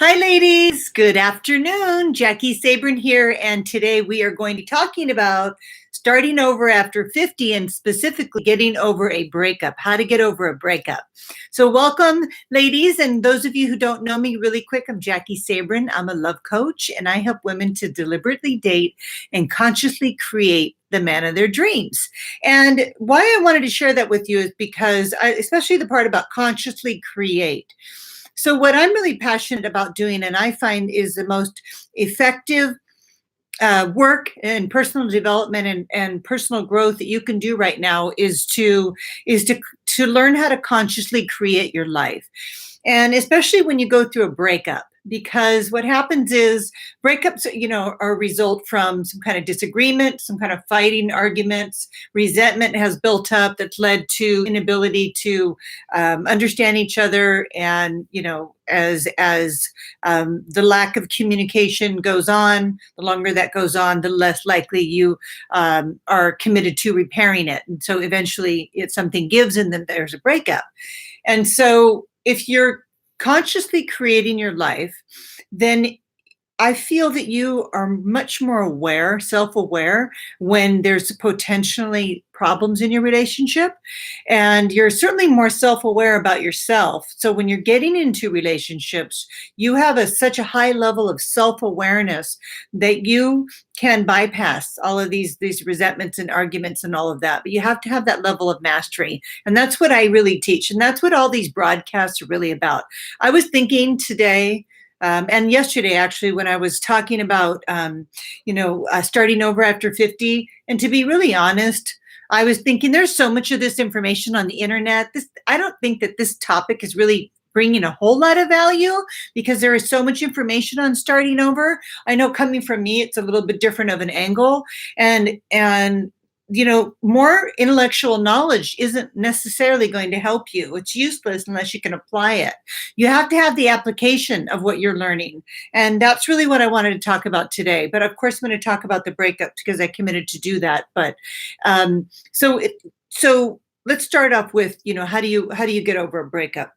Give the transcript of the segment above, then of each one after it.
Hi, ladies. Good afternoon. Jaki Sabourin here, and today we are going to be talking about starting over after 50 and specifically getting over a breakup, how to get over a breakup. So welcome, ladies, and those of you who don't know me really quick, I'm Jaki Sabourin. I'm a love coach, and I help women to deliberately date and consciously create the man of their dreams. And why I wanted to share that with you is because, especially the part about consciously create. So, what I'm really passionate about doing, and I find is the most effective work and personal development and personal growth that you can do right now is to learn how to consciously create your life, and especially when you go through a breakup. Because what happens is breakups, are a result from some kind of disagreement, some kind of fighting, arguments, resentment has built up that's led to inability to understand each other, and as the lack of communication goes on, the longer that goes on, the less likely you are committed to repairing it. And so eventually something gives and then there's a breakup. And so if you're consciously creating your life, then I feel that you are much more aware, self-aware, when there's potentially problems in your relationship. And you're certainly more self-aware about yourself. So when you're getting into relationships, you have such a high level of self-awareness that you can bypass all of these resentments and arguments and all of that. But you have to have that level of mastery. And that's what I really teach. And that's what all these broadcasts are really about. I was thinking today, and yesterday, actually, when I was talking about, starting over after 50, and to be really honest, I was thinking there's so much of this information on the internet. I don't think that this topic is really bringing a whole lot of value because there is so much information on starting over. I know coming from me, it's a little bit different of an angle, and more intellectual knowledge isn't necessarily going to help you. It's useless unless you can apply it. You have to have the application of what you're learning. And that's really what I wanted to talk about today. But of course, I'm going to talk about the breakup because I committed to do that. But so let's start off with, how do you get over a breakup?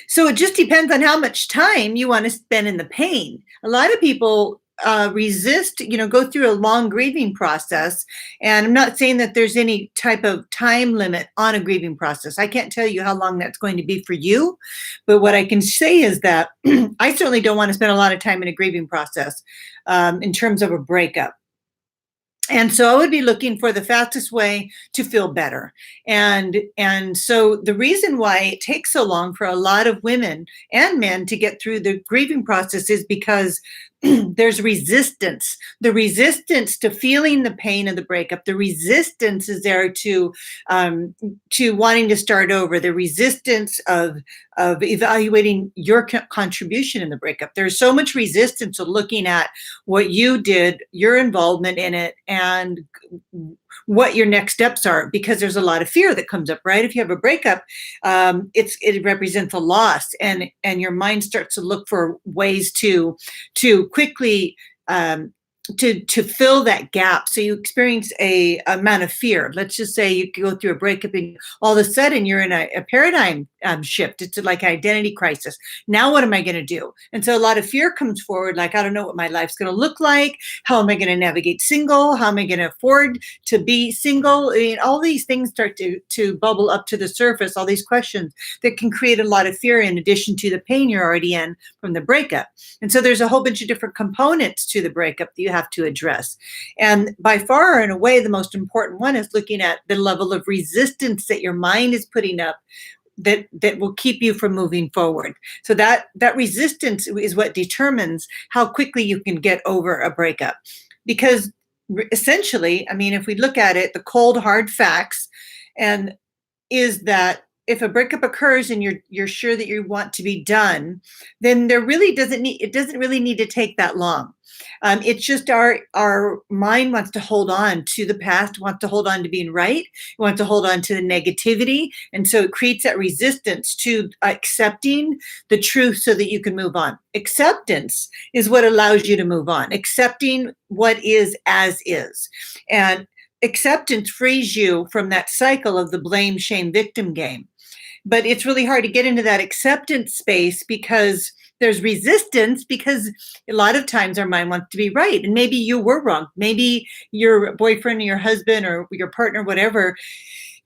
So it just depends on how much time you want to spend in the pain. A lot of people resist, go through a long grieving process. And I'm not saying that there's any type of time limit on a grieving process. I can't tell you how long that's going to be for you. But what I can say is that I certainly don't want to spend a lot of time in a grieving process in terms of a breakup. And so I would be looking for the fastest way to feel better. And so the reason why it takes so long for a lot of women and men to get through the grieving process is because there's resistance. The resistance to feeling the pain of the breakup. The resistance is there to wanting to start over. The resistance of evaluating your contribution in the breakup. There's so much resistance to looking at what you did, your involvement in it, and what your next steps are, because there's a lot of fear that comes up, right? If you have a breakup, it represents a loss, and your mind starts to look for ways to quickly to fill that gap. So you experience a amount of fear. Let's just say you go through a breakup and all of a sudden you're in a paradigm shift. It's like an identity crisis. Now what am I going to do? And so a lot of fear comes forward, like, I don't know what my life's going to look like. How am I going to navigate single? How am I going to afford to be single? I mean, all these things start to bubble up to the surface, all these questions that can create a lot of fear in addition to the pain you're already in from the breakup. And so there's a whole bunch of different components to the breakup that you have to address. And by far and away, the most important one is looking at the level of resistance that your mind is putting up that will keep you from moving forward. So that resistance is what determines how quickly you can get over a breakup. Because essentially, I mean, if we look at it, the cold, hard facts and is that if a breakup occurs and you're sure that you want to be done, then it doesn't really need to take that long. It's just our mind wants to hold on to the past, wants to hold on to being right, wants to hold on to the negativity, and so it creates that resistance to accepting the truth so that you can move on. Acceptance is what allows you to move on. Accepting what is as is, and acceptance frees you from that cycle of the blame, shame, victim game. But it's really hard to get into that acceptance space because there's resistance because a lot of times our mind wants to be right. And maybe you were wrong. Maybe your boyfriend or your husband or your partner, whatever,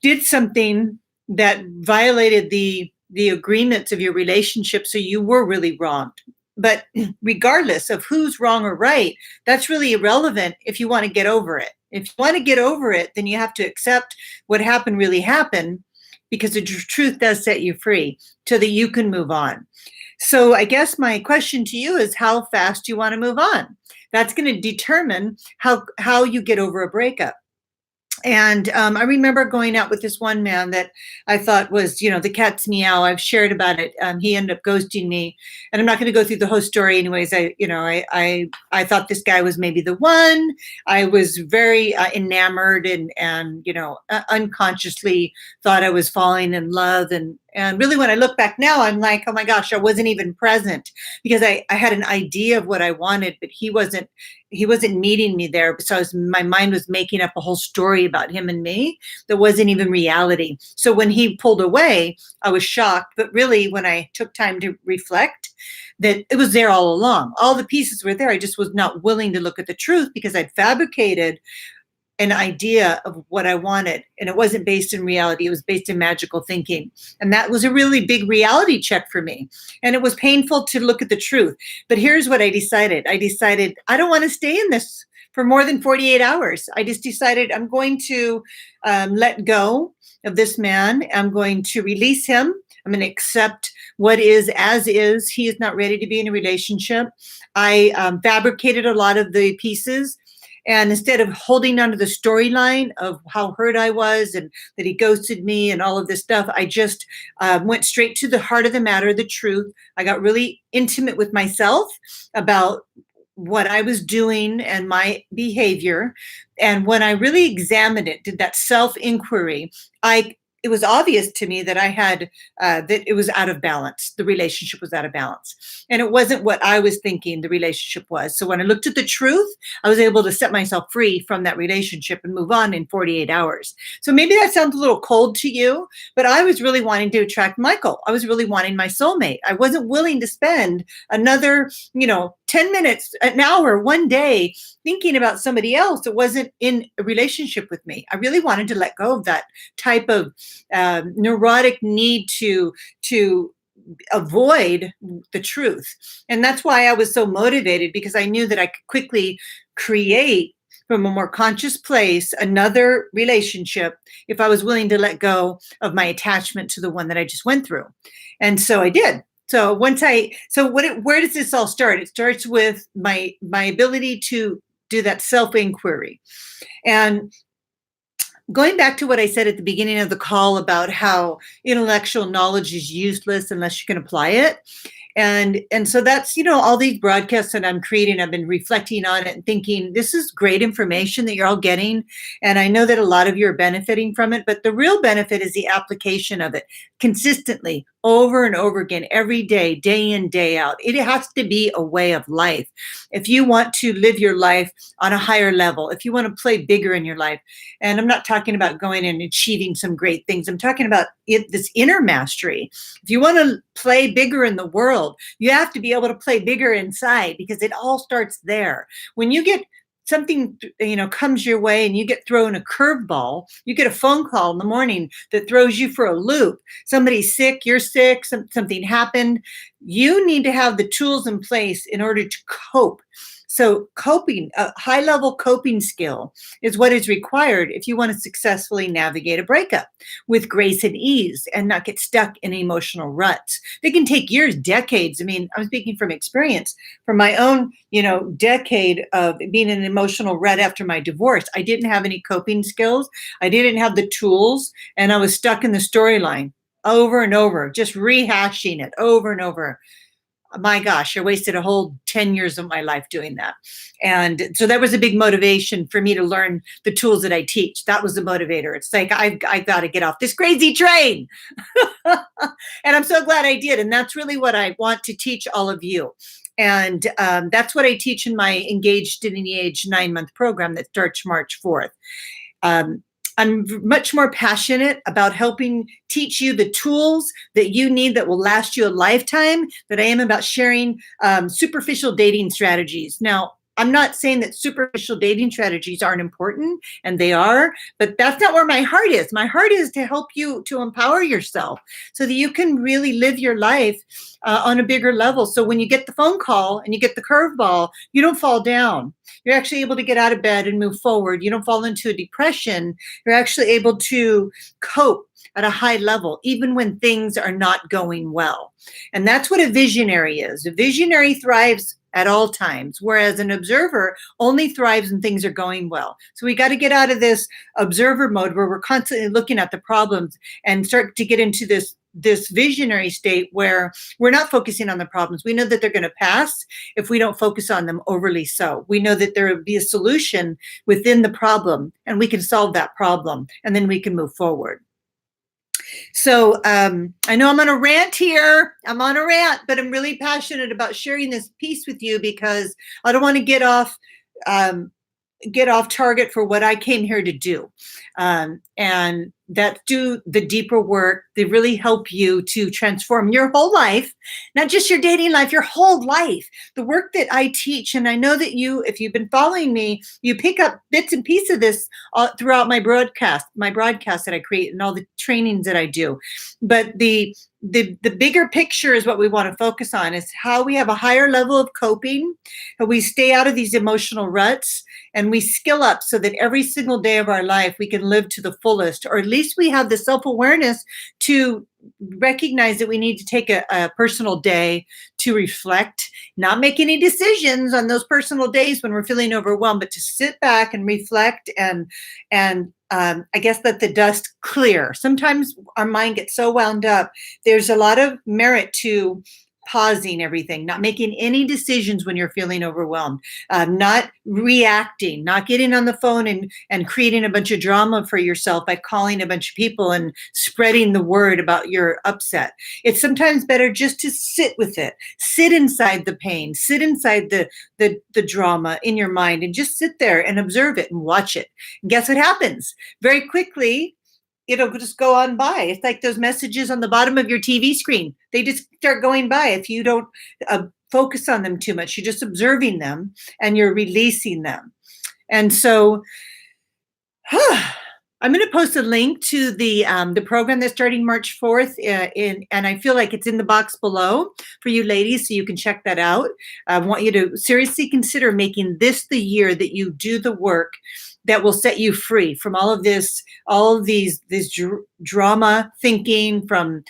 did something that violated the agreements of your relationship, so you were really wronged. But regardless of who's wrong or right, that's really irrelevant if you want to get over it. If you want to get over it, then you have to accept what happened really happened, because the truth does set you free so that you can move on. So I guess my question to you is, how fast do you want to move on? That's going to determine how you get over a breakup. And I remember going out with this one man that I thought was, the cat's meow. I've shared about it. He ended up ghosting me, and I'm not going to go through the whole story. Anyways, I thought this guy was maybe the one. I was very enamored, and unconsciously thought I was falling in love. And really, when I look back now, I'm like, oh my gosh, I wasn't even present, because I had an idea of what I wanted, but he wasn't meeting me there. So my mind was making up a whole story about him and me that wasn't even reality. So when he pulled away, I was shocked. But really, when I took time to reflect, that it was there all along. All the pieces were there. I just was not willing to look at the truth, because I'd fabricated an idea of what I wanted, and it wasn't based in reality. It was based in magical thinking. And that was a really big reality check for me. And it was painful to look at the truth. But here's what I decided. I don't want to stay in this for more than 48 hours. I just decided I'm going to let go of this man. I'm going to release him. I'm going to accept what is as is. He is not ready to be in a relationship. I fabricated a lot of the pieces. And instead of holding onto the storyline of how hurt I was and that he ghosted me and all of this stuff, I just went straight to the heart of the matter, the truth. I got really intimate with myself about what I was doing and my behavior. And when I really examined it, did that self-inquiry, it was obvious to me that I had, that it was out of balance. The relationship was out of balance. And it wasn't what I was thinking the relationship was. So when I looked at the truth, I was able to set myself free from that relationship and move on in 48 hours. So maybe that sounds a little cold to you, but I was really wanting to attract Michael. I was really wanting my soulmate. I wasn't willing to spend another, 10 minutes, an hour, one day thinking about somebody else that wasn't in a relationship with me. I really wanted to let go of that type of neurotic need to avoid the truth. And that's why I was so motivated, because I knew that I could quickly create from a more conscious place another relationship if I was willing to let go of my attachment to the one that I just went through. And so I did. So where does this all start? It starts with my ability to do that self-inquiry. And going back to what I said at the beginning of the call about how intellectual knowledge is useless unless you can apply it. And so that's, all these broadcasts that I'm creating, I've been reflecting on it and thinking, this is great information that you're all getting. And I know that a lot of you are benefiting from it, but the real benefit is the application of it consistently, over and over again, every day, day in, day out. It has to be a way of life. If you want to live your life on a higher level, if you want to play bigger in your life, and I'm not talking about going and achieving some great things, I'm talking about this inner mastery. If you want to play bigger in the world, you have to be able to play bigger inside, because it all starts there. When you get something, comes your way and you get thrown a curveball, you get a phone call in the morning that throws you for a loop. Somebody's sick, you're sick, something happened. You need to have the tools in place in order to cope. So coping, a high-level coping skill is what is required if you want to successfully navigate a breakup with grace and ease and not get stuck in emotional ruts. They can take years, decades. I mean, I'm speaking from experience, from my own, decade of being in an emotional rut after my divorce. I didn't have any coping skills. I didn't have the tools, and I was stuck in the storyline over and over, just rehashing it over and over. My gosh, I wasted a whole 10 years of my life doing that. And so that was a big motivation for me to learn the tools that I teach. That was the motivator. It's like, I've got to get off this crazy train. And I'm so glad I did. And that's really what I want to teach all of you. And that's what I teach in my Engaged in the Age 9-month program that starts March 4th. I'm much more passionate about helping teach you the tools that you need that will last you a lifetime than I am about sharing superficial dating strategies. Now, I'm not saying that superficial dating strategies aren't important, and they are, but that's not where my heart is. My heart is to help you to empower yourself so that you can really live your life on a bigger level. So when you get the phone call and you get the curveball, you don't fall down. You're actually able to get out of bed and move forward. You don't fall into a depression. You're actually able to cope at a high level, even when things are not going well. And that's what a visionary is. A visionary thrives at all times, whereas an observer only thrives when things are going well. So we got to get out of this observer mode where we're constantly looking at the problems and start to get into this visionary state where we're not focusing on the problems. We know that they're going to pass if we don't focus on them overly so. We know that there will be a solution within the problem, and we can solve that problem, and then we can move forward. So I know I'm on a rant here. I'm on a rant, but I'm really passionate about sharing this piece with you because I don't want to get off target for what I came here to do. And that do the deeper work. They really help you to transform your whole life, not just your dating life, your whole life. The work that I teach, and I know that you, if you've been following me, you pick up bits and pieces of this throughout my broadcast that I create and all the trainings that I do. But the bigger picture is what we want to focus on, is how we have a higher level of coping, how we stay out of these emotional ruts, and we skill up so that every single day of our life we can live to the fullest, or at least we have the self-awareness to recognize that we need to take a personal day to reflect, not make any decisions on those personal days when we're feeling overwhelmed, but to sit back and reflect and I guess let the dust clear. Sometimes our mind gets so wound up. There's a lot of merit to pausing everything, not making any decisions when you're feeling overwhelmed, not reacting, not getting on the phone and creating a bunch of drama for yourself by calling a bunch of people and spreading the word about your upset. It's sometimes better just to sit with it, sit inside the pain, sit inside the drama in your mind, and just sit there and observe it and watch it. And guess what happens? Very quickly, it'll just go on by. It's like those messages on the bottom of your TV screen. They just start going by if you don't focus on them too much. You're just observing them and you're releasing them. And so I'm going to post a link to the program that's starting March 4th, and I feel like it's in the box below for you ladies, so you can check that out. I want you to seriously consider making this the year that you do the work that will set you free from all of these drama thinking, from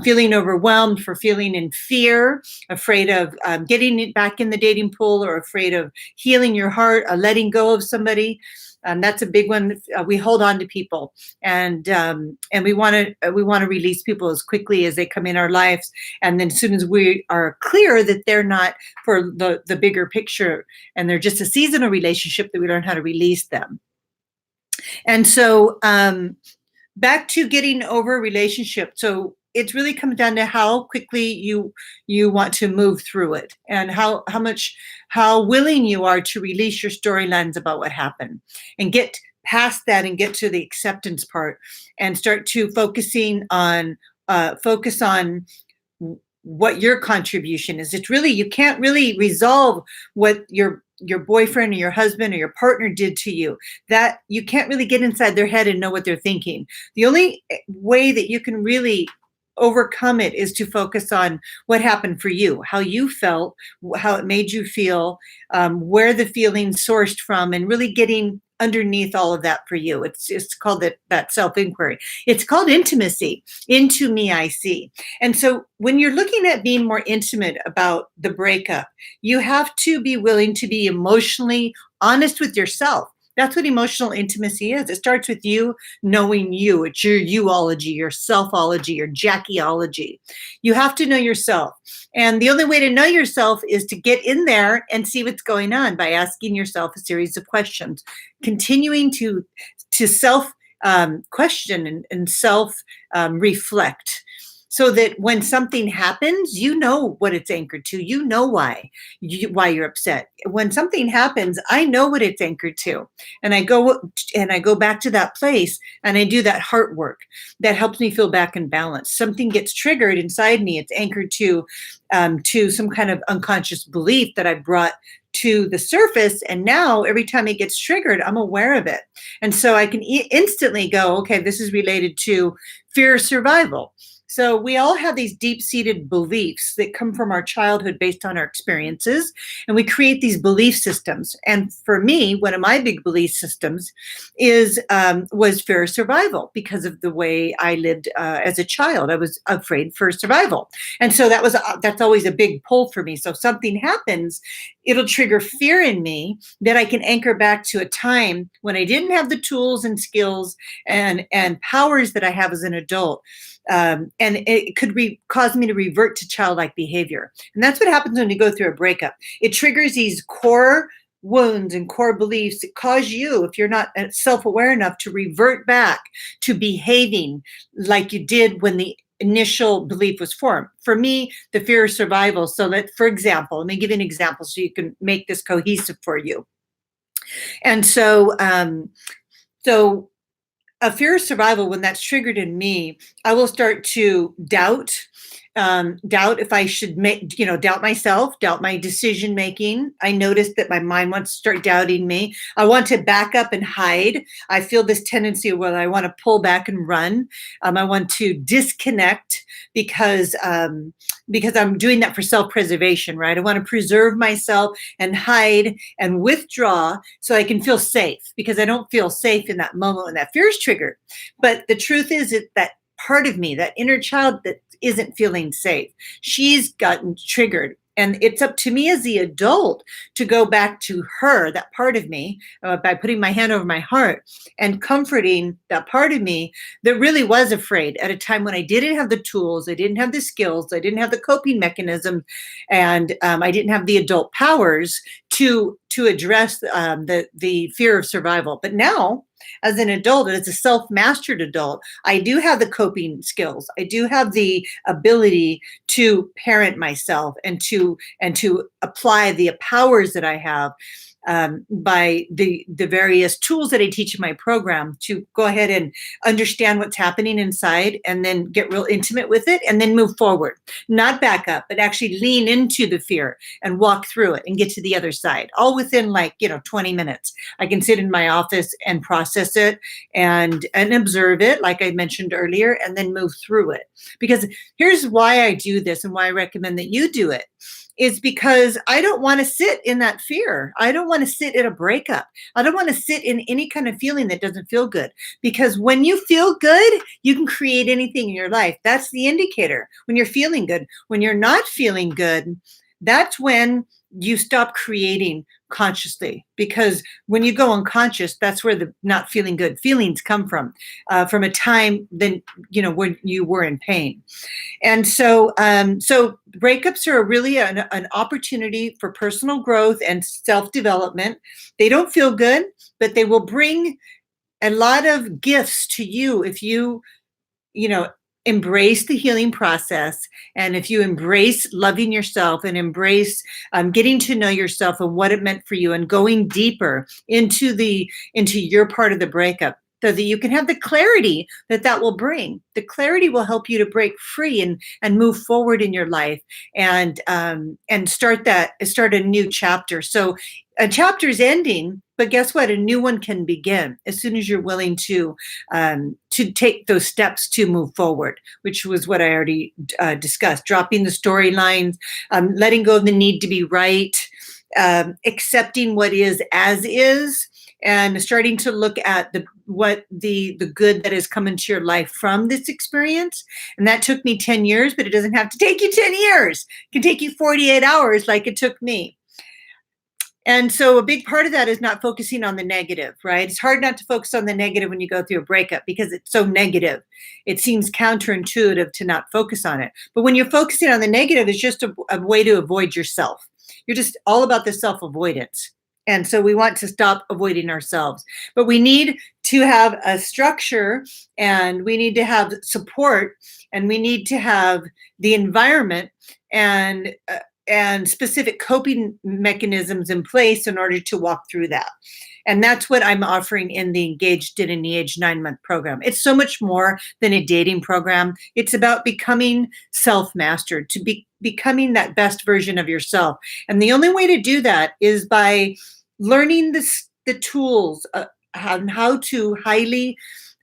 feeling overwhelmed, for feeling in fear, afraid of getting it back in the dating pool, or afraid of healing your heart, letting go of somebody. That's a big one. We hold on to people, and we want to release people as quickly as they come in our lives. And then as soon as we are clear that they're not for the bigger picture and they're just a seasonal relationship, that we learn how to release them. And so back to getting over a relationship. So it really comes down to how quickly you want to move through it, and how willing you are to release your storylines about what happened and get past that and get to the acceptance part and start to focus on what your contribution is. It's really, you can't really resolve what your boyfriend or your husband or your partner did to you. That you can't really get inside their head and know what they're thinking. The only way that you can really overcome it is to focus on what happened for you, how you felt, how it made you feel, where the feelings sourced from, and really getting underneath all of that for you. It's called that self-inquiry. It's called intimacy. Into me, I see. And so when you're looking at being more intimate about the breakup, you have to be willing to be emotionally honest with yourself. That's what emotional intimacy is. It starts with you knowing you. It's your you-ology, your self-ology, your Jackie-ology. You have to know yourself. And the only way to know yourself is to get in there and see what's going on by asking yourself a series of questions, continuing to self question and self reflect. so that when something happens, you know what it's anchored to. You know why you're upset. When something happens, I know what it's anchored to, and I go back to that place, and I do that heart work that helps me feel back in balance. Something gets triggered inside me. It's anchored to some kind of unconscious belief that I brought to the surface, and now every time it gets triggered, I'm aware of it, and so I can instantly go, okay, this is related to fear of survival. So we all have these deep-seated beliefs that come from our childhood based on our experiences, and we create these belief systems. And for me, one of my big belief systems was fear of survival because of the way I lived as a child. I was afraid for survival, and so that's always a big pull for me. So if something happens, it'll trigger fear in me that I can anchor back to a time when I didn't have the tools and skills and powers that I have as an adult. And it could cause me to revert to childlike behavior. And that's what happens when you go through a breakup. It triggers these core wounds and core beliefs that cause you, if you're not self-aware enough, to revert back to behaving like you did when the initial belief was formed. For me, the fear of survival. So for example, let me give you an example so you can make this cohesive for you. And so a fear of survival, when that's triggered in me, I will start to doubt if I should doubt myself, doubt my decision making. I notice that my mind wants to start doubting me. I want to back up and hide. I feel this tendency where I want to pull back and run. I want to disconnect because I'm doing that for self-preservation, right? I want to preserve myself and hide and withdraw so I can feel safe, because I don't feel safe in that moment when that fear is triggered. But the truth is that part of me, that inner child that isn't feeling safe, she's gotten triggered. And it's up to me as the adult to go back to her, that part of me, by putting my hand over my heart and comforting that part of me that really was afraid at a time when I didn't have the tools, I didn't have the skills, I didn't have the coping mechanism, and I didn't have the adult powers to address the fear of survival. But now, as an adult, as a self-mastered adult, I do have the coping skills. I do have the ability to parent myself and to apply the powers that I have by the various tools that I teach in my program to go ahead and understand what's happening inside, and then get real intimate with it, and then move forward. Not back up, but actually lean into the fear and walk through it and get to the other side, all within 20 minutes. I can sit in my office and process it and observe it, like I mentioned earlier, and then move through it. Because here's why I do this and why I recommend that you do it. Is because I don't want to sit in that fear. I don't want to sit in a breakup. I don't want to sit in any kind of feeling that doesn't feel good. Because when you feel good, you can create anything in your life. That's the indicator. When you're feeling good. When you're not feeling good, that's when you stop creating consciously. Because when you go unconscious, that's where the not feeling good feelings come from a time when you were in pain. And so breakups are really an opportunity for personal growth and self-development. They don't feel good, but they will bring a lot of gifts to you if you embrace the healing process, and if you embrace loving yourself and embrace getting to know yourself and what it meant for you, and going deeper into your part of the breakup, so that you can have the clarity that will bring. The clarity will help you to break free and move forward in your life, and start a new chapter. So a chapter is ending, but guess what? A new one can begin as soon as you're willing to take those steps to move forward, which was what I already discussed. Dropping the storylines, letting go of the need to be right, accepting what is as is, and starting to look at the good that has come into your life from this experience. And that took me 10 years, but it doesn't have to take you 10 years. It can take you 48 hours like it took me. And so a big part of that is not focusing on the negative, right? It's hard not to focus on the negative when you go through a breakup because it's so negative. It seems counterintuitive to not focus on it. But when you're focusing on the negative, it's just a way to avoid yourself. You're just all about the self-avoidance. And so we want to stop avoiding ourselves. But we need to have a structure, and we need to have support, and we need to have the environment and specific coping mechanisms in place in order to walk through that. And that's what I'm offering in the Engaged in an Age 9-month program. It's so much more than a dating program. It's about becoming self-mastered, to be becoming that best version of yourself. And the only way to do that is by learning the tools on how to highly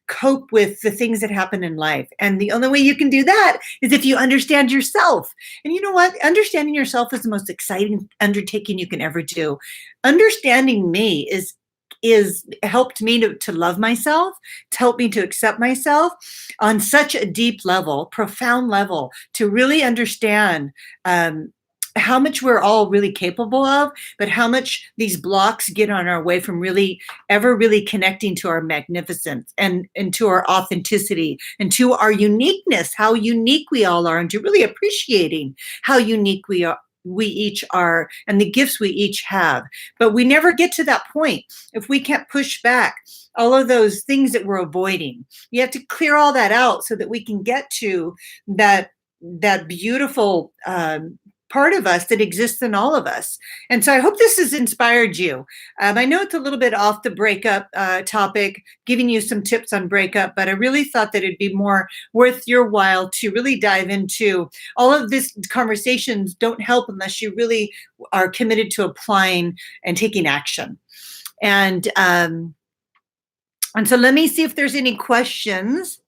cope with the things that happen in life. And the only way you can do that is if you understand yourself. And you know what? Understanding yourself is the most exciting undertaking you can ever do. Understanding me is helped me to love myself, to help me to accept myself on such a deep level, profound level, to really understand how much we're all really capable of, but how much these blocks get on our way from really ever really connecting to our magnificence and to our authenticity and to our uniqueness, how unique we all are, and to really appreciating how unique we each are, and the gifts we each have. But we never get to that point if we can't push back all of those things that we're avoiding. You have to clear all that out so that we can get to that beautiful part of us that exists in all of us. And so I hope this has inspired you. I know it's a little bit off the breakup topic, giving you some tips on breakup, but I really thought that it'd be more worth your while to really dive into all of this. Conversations don't help unless you really are committed to applying and taking action. And so let me see if there's any questions.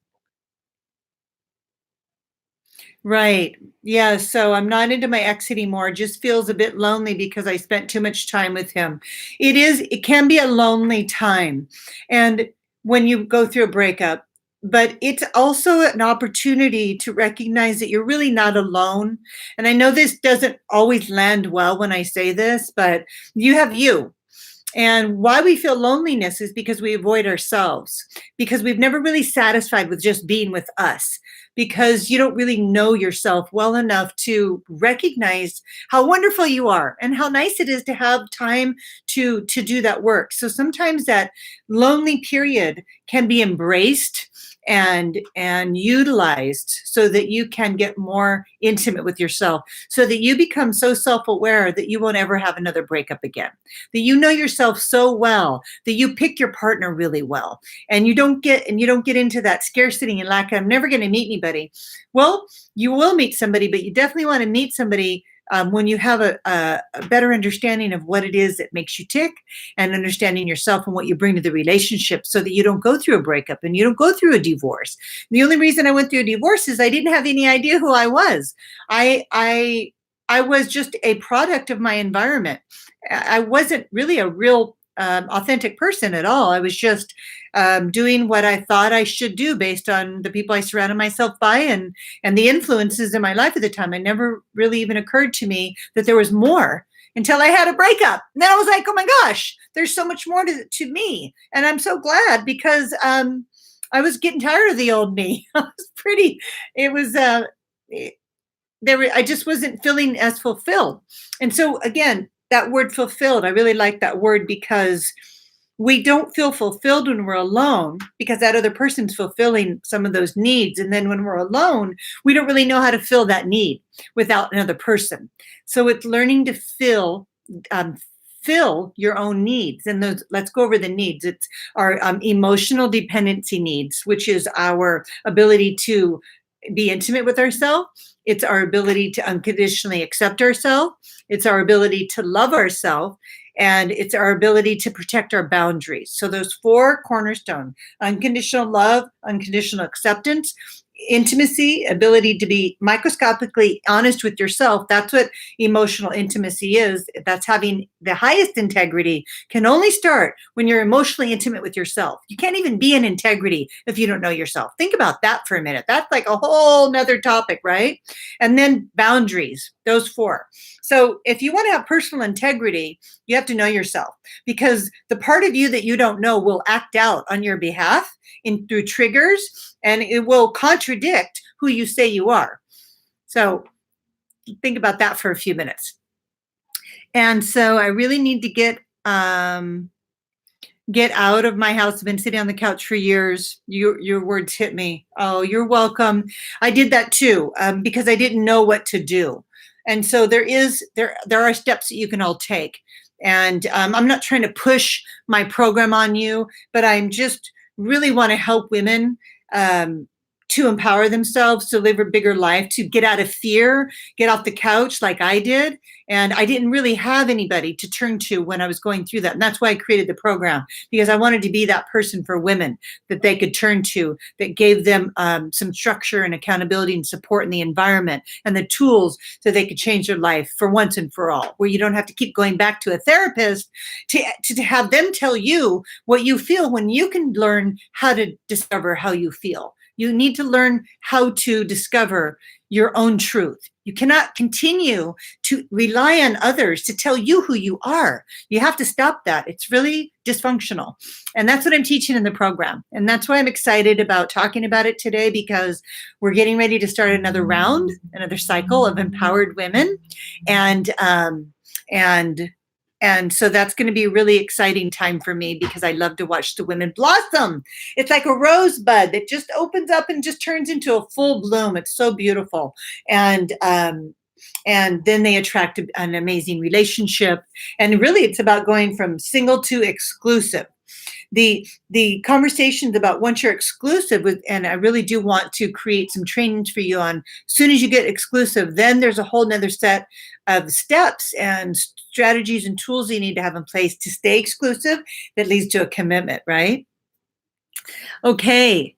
Right. Yeah. So I'm not into my ex anymore. Just feels a bit lonely because I spent too much time with him. It can be a lonely time. And when you go through a breakup, but it's also an opportunity to recognize that you're really not alone. And I know this doesn't always land well when I say this, but you have you. And why we feel loneliness is because we avoid ourselves, because we've never really satisfied with just being with us, because you don't really know yourself well enough to recognize how wonderful you are and how nice it is to have time to do that work. So sometimes that lonely period can be embraced and utilized so that you can get more intimate with yourself, so that you become so self-aware that you won't ever have another breakup again, that you know yourself so well that you pick your partner really well, and you don't get into that scarcity and lack of, I'm never going to meet anybody. Well, you will meet somebody, but you definitely want to meet somebody when you have a better understanding of what it is that makes you tick, and understanding yourself and what you bring to the relationship, so that you don't go through a breakup and you don't go through a divorce. The only reason I went through a divorce is I didn't have any idea who I was. I was just a product of my environment. I wasn't really a real authentic person at all. I was just doing what I thought I should do based on the people I surrounded myself by and the influences in my life at the time. It never really even occurred to me that there was more until I had a breakup. And then I was like, oh my gosh, there's so much more to me. And I'm so glad, because I was getting tired of the old me. I just wasn't feeling as fulfilled. And so again, that word fulfilled, I really like that word, because we don't feel fulfilled when we're alone, because that other person's fulfilling some of those needs. And then when we're alone, we don't really know how to fill that need without another person. So it's learning to fill your own needs. And those, let's go over the needs. It's our emotional dependency needs, which is our ability to be intimate with ourselves. It's our ability to unconditionally accept ourselves. It's our ability to love ourselves. And it's our ability to protect our boundaries. So those four cornerstones: unconditional love, unconditional acceptance, intimacy, ability to be microscopically honest with yourself. That's what emotional intimacy is. That's having the highest integrity. Can only start when you're emotionally intimate with yourself. You can't even be in integrity if you don't know yourself. Think about that for a minute. That's like a whole nother topic, right? And then boundaries, those four. So if you want to have personal integrity, you have to know yourself, because the part of you that you don't know will act out on your behalf through triggers, and it will contradict who you say you are. So think about that for a few minutes. And so I really need to get get out of my house. I've been sitting on the couch for years. Your words hit me. Oh, you're welcome. I did that too, because I didn't know what to do. And so there are steps that you can all take. And I'm not trying to push my program on you, but I'm just really want to help women to empower themselves, to live a bigger life, to get out of fear, get off the couch like I did. And I didn't really have anybody to turn to when I was going through that. And that's why I created the program, because I wanted to be that person for women that they could turn to, that gave them some structure and accountability and support in the environment and the tools so they could change their life for once and for all, where you don't have to keep going back to a therapist to have them tell you what you feel, when you can learn how to discover how you feel. You need to learn how to discover your own truth. You cannot continue to rely on others to tell you who you are. You have to stop that. It's really dysfunctional. And that's what I'm teaching in the program. And that's why I'm excited about talking about it today, because we're getting ready to start another round, another cycle of empowered women. And so that's going to be a really exciting time for me, because I love to watch the women blossom. It's like a rosebud that just opens up and just turns into a full bloom. It's so beautiful. And then they attract an amazing relationship. And really, it's about going from single to exclusive. The conversations about once you're exclusive with, and I really do want to create some trainings for you on, as soon as you get exclusive, then there's a whole nother set of steps and strategies and tools you need to have in place to stay exclusive that leads to a commitment, right? Okay.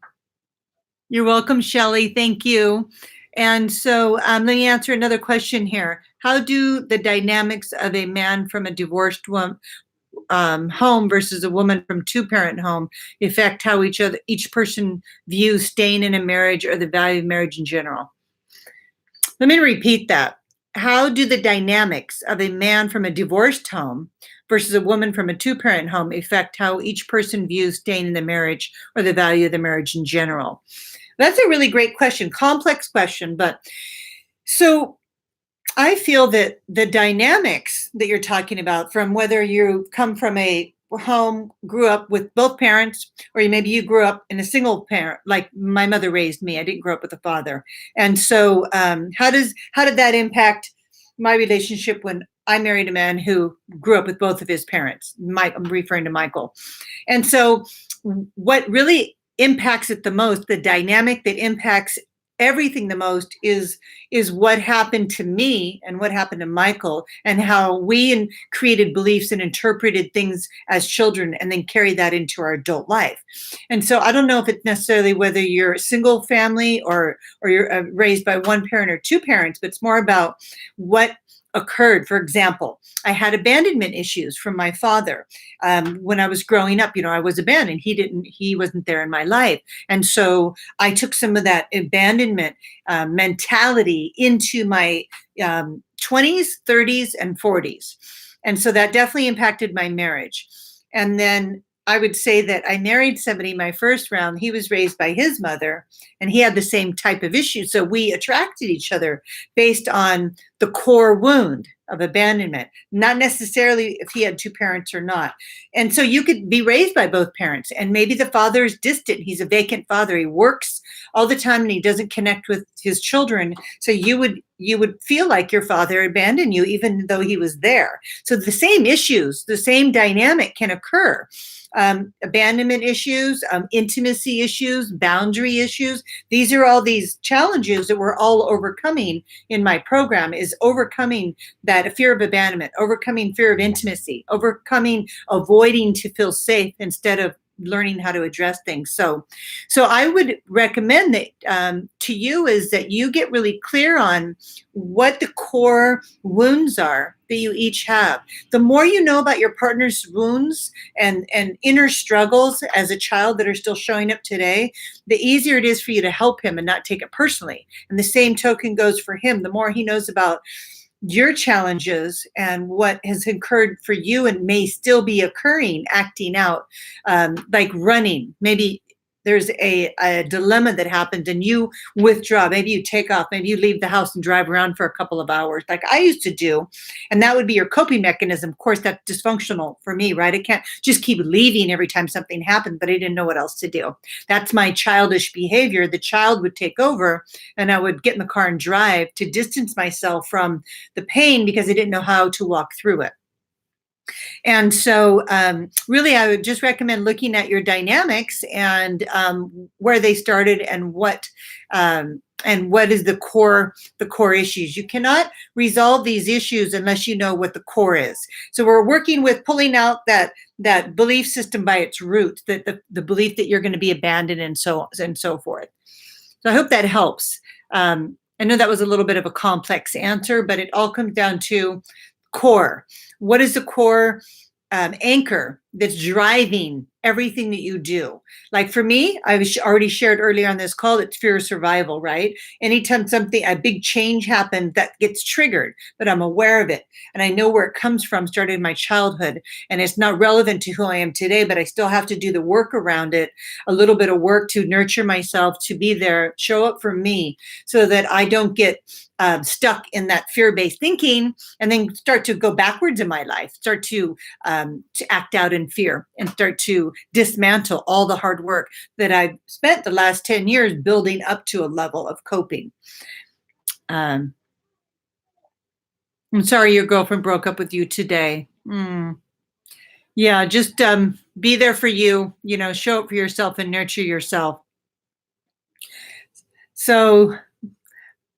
You're welcome, Shelley. Thank you. And so let me answer another question here. How do the dynamics of a man from a divorced home versus a woman from two-parent home affect how each person views staying in a marriage or the value of marriage in general? Let me repeat that. How do the dynamics of a man from a divorced home versus a woman from a two-parent home affect how each person views staying in the marriage or the value of the marriage in general? That's a really great question, complex question. But so I feel that the dynamics that you're talking about, from whether you come from a home, grew up with both parents, or maybe you grew up in a single parent, like my mother raised me. I didn't grow up with a father. And so how did that impact my relationship when I married a man who grew up with both of his parents? I'm referring to Michael. And so what really impacts it the most, the dynamic that impacts everything the most, is what happened to me and what happened to Michael, and how we created beliefs and interpreted things as children and then carry that into our adult life. And so I don't know if it's necessarily whether you're a single family or you're raised by one parent or two parents, but it's more about what occurred. For example, I had abandonment issues from my father. When I was growing up, I was abandoned. He wasn't there in my life. And so I took some of that abandonment mentality into my 20s, 30s, and 40s. And so that definitely impacted my marriage. And then I would say that I married somebody my first round. He was raised by his mother, and he had the same type of issue. So we attracted each other based on the core wound of abandonment, not necessarily if he had two parents or not. And so you could be raised by both parents, and maybe the father is distant. He's a vacant father. He works all the time and he doesn't connect with his children. So you would feel like your father abandoned you, even though he was there. So the same issues, the same dynamic can occur. Abandonment issues, intimacy issues, boundary issues. These are all these challenges that we're all overcoming in my program, is overcoming that fear of abandonment, overcoming fear of intimacy, overcoming avoiding to feel safe instead of learning how to address things. So I would recommend that to you is that you get really clear on what the core wounds are that you each have. The more you know about your partner's wounds and inner struggles as a child that are still showing up today, the easier it is for you to help him and not take it personally. And the same token goes for him. The more he knows about your challenges and what has occurred for you and may still be occurring, acting out, like running. Maybe there's a dilemma that happens and you withdraw. Maybe you take off, maybe you leave the house and drive around for a couple of hours like I used to do. And that would be your coping mechanism. Of course, that's dysfunctional for me, right? I can't just keep leaving every time something happened, but I didn't know what else to do. That's my childish behavior. The child would take over and I would get in the car and drive to distance myself from the pain because I didn't know how to walk through it. And so really, I would just recommend looking at your dynamics and where they started and what is the core issues. You cannot resolve these issues unless you know what the core is. So we're working with pulling out that belief system by its roots, that the belief that you're going to be abandoned and so forth. So I hope that helps. I know that was a little bit of a complex answer, but it all comes down to core. What is the core anchor that's driving everything that you do? Like for me, I've already shared earlier on this call, it's fear of survival, right? Anytime a big change happens, that gets triggered, but I'm aware of it. And I know where it comes from, started in my childhood. And it's not relevant to who I am today, but I still have to do the work around it, a little bit of work to nurture myself, to be there, show up for me so that I don't get stuck in that fear-based thinking and then start to go backwards in my life, start to act out in fear and start to dismantle all the hard work that I've spent the last 10 years building up to a level of coping. I'm sorry your girlfriend broke up with you today. Yeah, just be there for you, show up for yourself and nurture yourself. So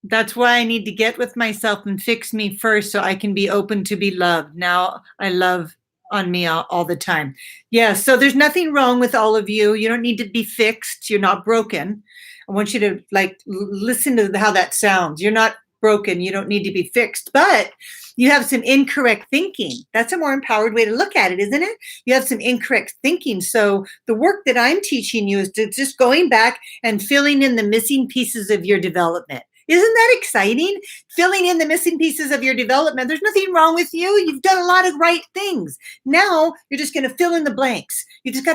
that's why I need to get with myself and fix me first so I can be open to be loved. Now I love on me all the time. Yeah, so there's nothing wrong with all of you. You don't need to be fixed. You're not broken. I want you to listen to how that sounds. You're not broken. You don't need to be fixed, but you have some incorrect thinking. That's a more empowered way to look at it, isn't it? You have some incorrect thinking. So the work that I'm teaching you is to just going back and filling in the missing pieces of your development. Isn't that exciting? Filling in the missing pieces of your development. There's nothing wrong with you. You've done a lot of right things. Now you're just going to fill in the blanks. You just got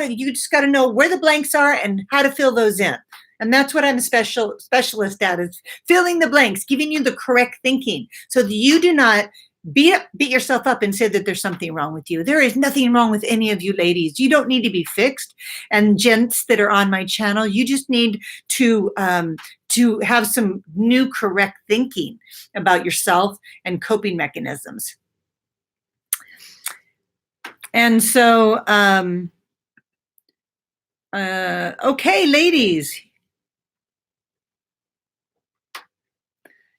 to know where the blanks are and how to fill those in. And that's what I'm a specialist at, is filling the blanks, giving you the correct thinking so that you do not beat yourself up and say that there's something wrong with you. There is nothing wrong with any of you ladies. You don't need to be fixed. And gents that are on my channel, you just need to have some new correct thinking about yourself and coping mechanisms. And so, okay, ladies.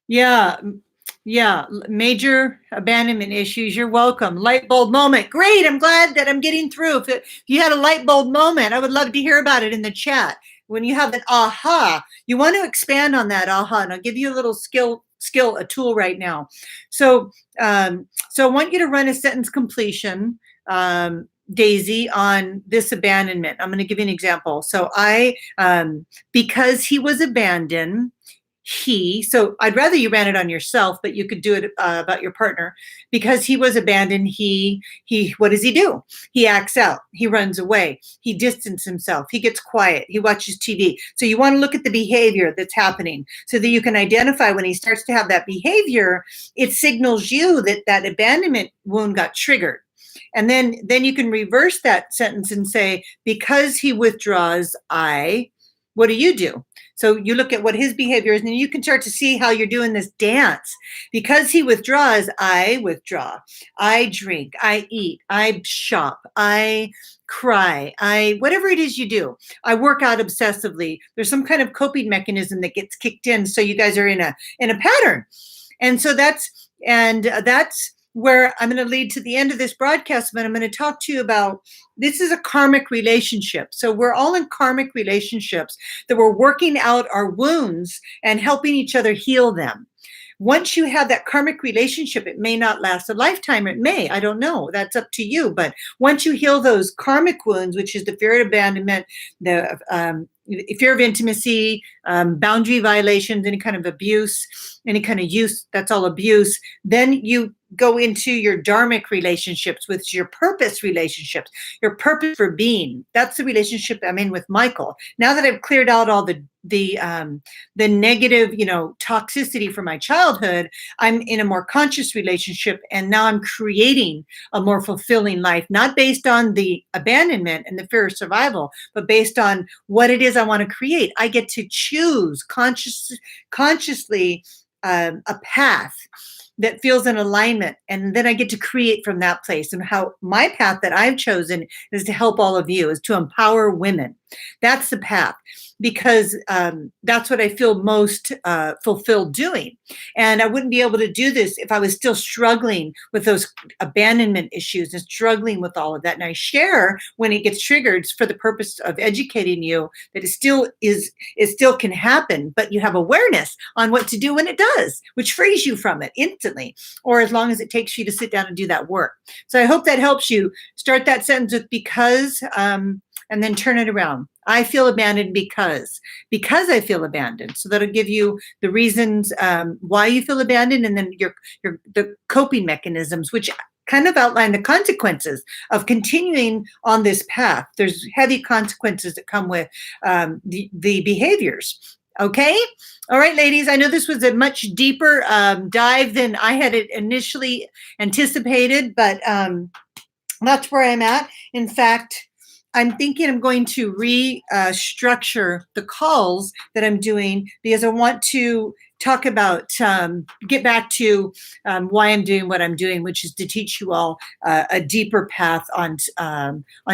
Yeah, major abandonment issues. You're welcome. Light bulb moment. Great. I'm glad that I'm getting through. If you had a light bulb moment, I would love to hear about it in the chat. When you have an aha, you want to expand on that aha, and I'll give you a little a tool right now. So I want you to run a sentence completion, Daisy, on this abandonment. I'm going to give you an example. So because he was abandoned, so I'd rather you ran it on yourself, but you could do it about your partner. Because he was abandoned, he what does he do? He acts out. He runs away. He distances himself. He gets quiet. He watches TV. So you want to look at the behavior that's happening so that you can identify when he starts to have that behavior, it signals you that abandonment wound got triggered. And then you can reverse that sentence and say, because he withdraws, what do you do? So you look at what his behavior is, and then you can start to see how you're doing this dance. Because he withdraws, I withdraw. I drink, I eat, I shop, I cry, whatever it is you do. I work out obsessively. There's some kind of coping mechanism that gets kicked in, so you guys are in a pattern. And so that's where I'm going to lead to the end of this broadcast, but I'm going to talk to you about, this is a karmic relationship. So we're all in karmic relationships that we're working out our wounds and helping each other heal them. Once you have that karmic relationship, it may not last a lifetime. It may, I don't know. That's up to you. But once you heal those karmic wounds, which is the fear of abandonment, the fear of intimacy, boundary violations, any kind of abuse, any kind of use, that's all abuse. Then you go into your dharmic relationships, with your purpose relationships, your purpose for being. That's the relationship I'm in with Michael. Now that I've cleared out all the negative, toxicity from my childhood, I'm in a more conscious relationship, and now I'm creating a more fulfilling life, not based on the abandonment and the fear of survival, but based on what it is I want to create. I get to choose consciously a path that feels in alignment, and then I get to create from that place. And how my path that I've chosen is to help all of you, is to empower women. That's the path, because that's what I feel most fulfilled doing. And I wouldn't be able to do this if I was still struggling with those abandonment issues and struggling with all of that. And I share when it gets triggered for the purpose of educating you that it still can happen, but you have awareness on what to do when it does, which frees you from it instantly, or as long as it takes you to sit down and do that work. So I hope that helps you. Start that sentence with because, and then turn it around. I feel abandoned because I feel abandoned. So that'll give you the reasons why you feel abandoned, and then the coping mechanisms, which kind of outline the consequences of continuing on this path. There's heavy consequences that come with the behaviors. Okay. All right, ladies. I know this was a much deeper dive than I had initially anticipated, but that's where I'm at. In fact, I'm thinking I'm going to restructure the calls that I'm doing, because I want to talk about, get back to why I'm doing what I'm doing, which is to teach you all a deeper path on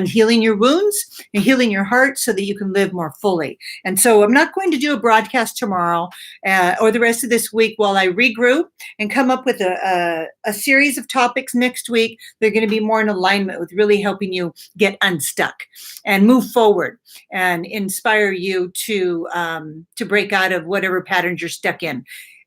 healing your wounds and healing your heart so that you can live more fully. And so I'm not going to do a broadcast tomorrow or the rest of this week while I regroup and come up with a series of topics next week. They're going to be more in alignment with really helping you get unstuck and move forward and inspire you to break out of whatever patterns you're stuck in.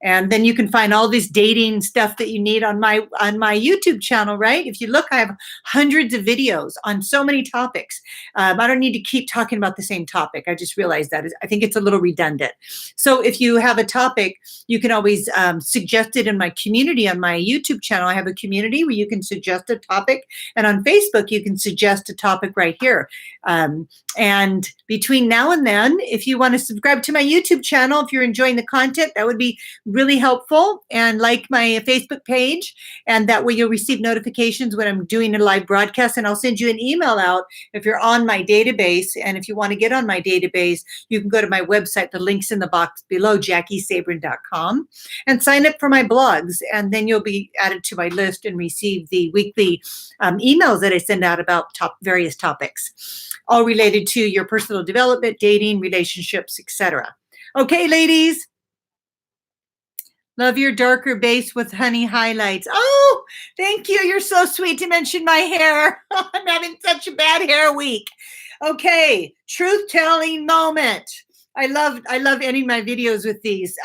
And then you can find all this dating stuff that you need on my YouTube channel, right? If you look, I have hundreds of videos on so many topics. I don't need to keep talking about the same topic. I just realized that. I think it's a little redundant. So if you have a topic, you can always suggest it in my community on my YouTube channel. I have a community where you can suggest a topic. And on Facebook, you can suggest a topic right here. And between now and then, if you want to subscribe to my YouTube channel, if you're enjoying the content, that would be really helpful, and like my Facebook page, and that way you'll receive notifications when I'm doing a live broadcast, and I'll send you an email out if you're on my database. And if you want to get on my database, you can go to my website, the link's in the box below, jakisabourin.com, and sign up for my blogs, and then you'll be added to my list and receive the weekly emails that I send out about various topics, all related to your personal development, dating, relationships, etc. Okay, ladies. Love your darker base with honey highlights. Oh, thank you. You're so sweet to mention my hair. I'm having such a bad hair week. Okay, truth-telling moment. I love ending my videos with these.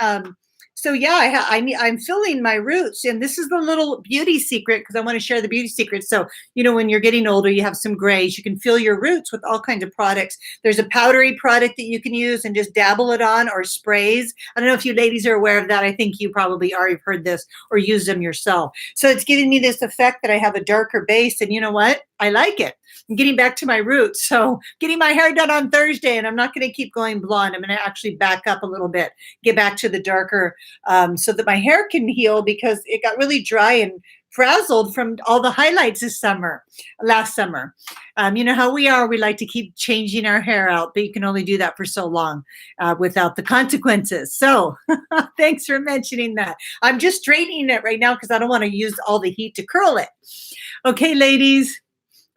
So yeah, I'm filling my roots, and this is the little beauty secret, because I want to share the beauty secret. So, when you're getting older, you have some grays, you can fill your roots with all kinds of products. There's a powdery product that you can use and just dabble it on, or sprays. I don't know if you ladies are aware of that. I think you probably are. You've heard this or used them yourself. So it's giving me this effect that I have a darker base, and you know what? I like it. I'm getting back to my roots. So getting my hair done on Thursday, and I'm not going to keep going blonde. I'm going to actually back up a little bit, get back to the darker, so that my hair can heal, because it got really dry and frazzled from all the highlights last summer. You know how we are. We like to keep changing our hair out, but you can only do that for so long without the consequences. So thanks for mentioning that. I'm just straightening it right now because I don't want to use all the heat to curl it. Okay, ladies.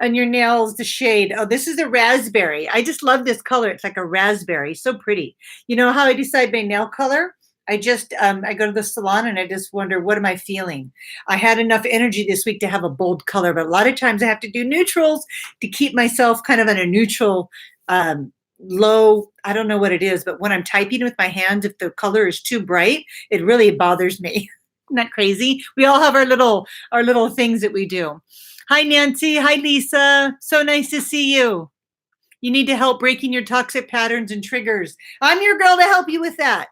On your nails, the shade. Oh, this is a raspberry. I just love this color. It's like a raspberry. So pretty. You know how I decide my nail color? I go to the salon and I just wonder, what am I feeling? I had enough energy this week to have a bold color, but a lot of times I have to do neutrals to keep myself kind of in a neutral, low. I don't know what it is, but when I'm typing with my hands, if the color is too bright, it really bothers me. Isn't that crazy? We all have our little things that we do. Hi, Nancy. Hi, Lisa. So nice to see you. You need to help breaking your toxic patterns and triggers. I'm your girl to help you with that.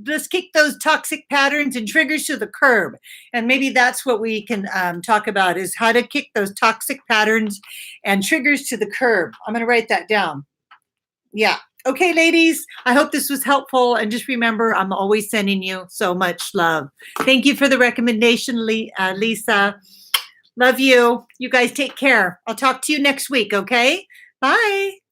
let's kick those toxic patterns and triggers to the curb. And maybe that's what we can talk about, is how to kick those toxic patterns and triggers to the curb. I'm going to write that down. Yeah. Okay, ladies, I hope this was helpful. And just remember, I'm always sending you so much love. Thank you for the recommendation, Lisa. Love you. You guys take care. I'll talk to you next week, okay? Bye.